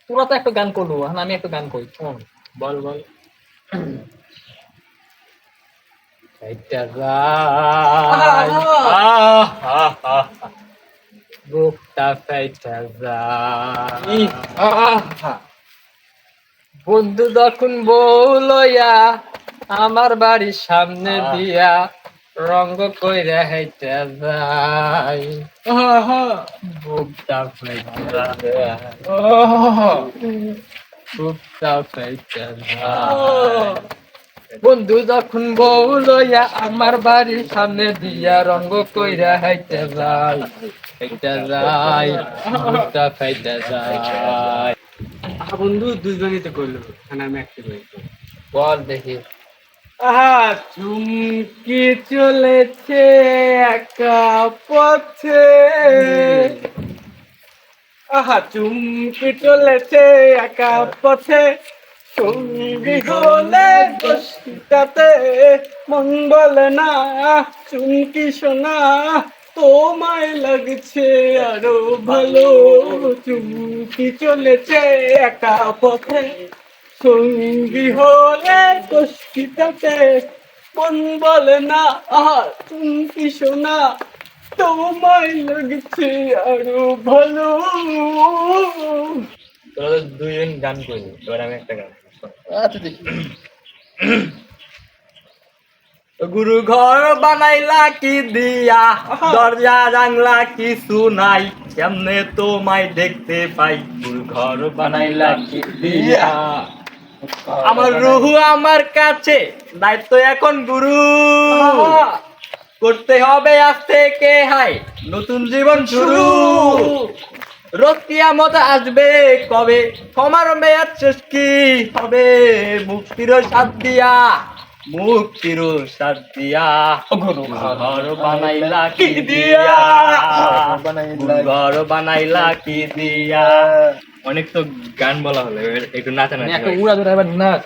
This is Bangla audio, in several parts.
তোরা তো একটা গান করবো, এখন আমি একটা গান করি, শোন। বল বল। এটা যাই, বুকটা ফেটে যায়। বন্ধু যখন বউ লইয়া আমার বাড়ির সামনে দিয়া রঙ্গ কইরা হেঁটে যাই, বুকটা ফেটে যায়, বুকটা ফেটে যায়। বন্ধু যখন বউ লইয়া আমার বাড়ির সামনে দিয়া রঙ্গ কইরা হেঁটে যায়, হেঁটে যায়, বুকটা ফেটে যায়। বন্ধু দুজনই তো করলো, আমি একটা করি। বল দেখি। আহা চুমকি চলেছে একা পথে, আহা চুমকি চলেছে একা পথে, সঙ্গী হলে দোষটাতে মন বলে না, চুমকি শোনা তোমায় লাগছে আরো ভালো, চুমকি চলেছে একা পথে, সঙ্গী হলে দোষটাতে মন বলে না, আহা চুমকি শোনা তোমায় লাগছে আরো ভালো। তোরা তো দুইজন গান করবি, এবার আমি একটা গান করবো, শোন। আচ্ছা দেখি। গুরু ঘর বানাইলা কি দিয়া, দরজা জানলা কিছু নাই, কেমনে তোমায় দেখতে পাই, গুরু ঘর বানাইলা কি দিয়া। আমার রুহু আমার কাছে, দায়িত্ব এখন গুরু, করতে হবে আজ থেকে হাই নতুন জীবন শুরু। রোজ কিয়ামত আসবে কবে, ক্ষমার মেয়াদ শেষ কি হবে, মুক্তির সাথ দিয়া, মুক্তির সাথ দিয়া, গুরু ঘর বানাইলা কি দিয়া, গুরু ঘর বানাইলা কি দিয়া। অনেক তো গান বলা হলো, এবার একটু নাচা আমি নাচি একটা উড়া ধরে এবার নাচ।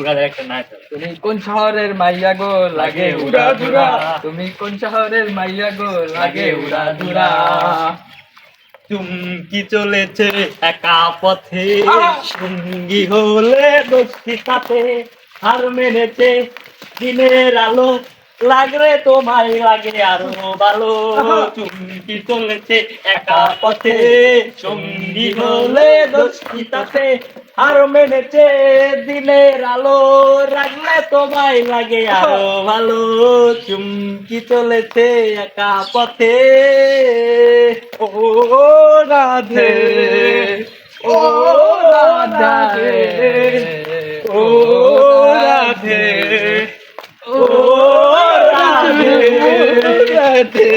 উড়াদের একটা নাচ হবে। তুমি কোন শহরের মাইয়া গো, লাগে উড়া ধুরা, তুমি কোন শহরের মাইয়া গো, লাগে উড়া ধুরা। চুমকি চলেছে একা পথে, সঙ্গী হলে দোষী তাতে, হার মেনেছে দিনের আলো, লাগরে তোমায় লাগে আরো ভালো। চুমকি চলেছে একা পথে, সঙ্গী হলে দোষী তাতে, হার মেনেছে দিনের আলো, রাখলে তোমায় লাগে আরো ভালো। চুমকি চলেছে একা পথে। ও রাধে, ও রাধে, ও রাধে, ও রাধে, রাধে।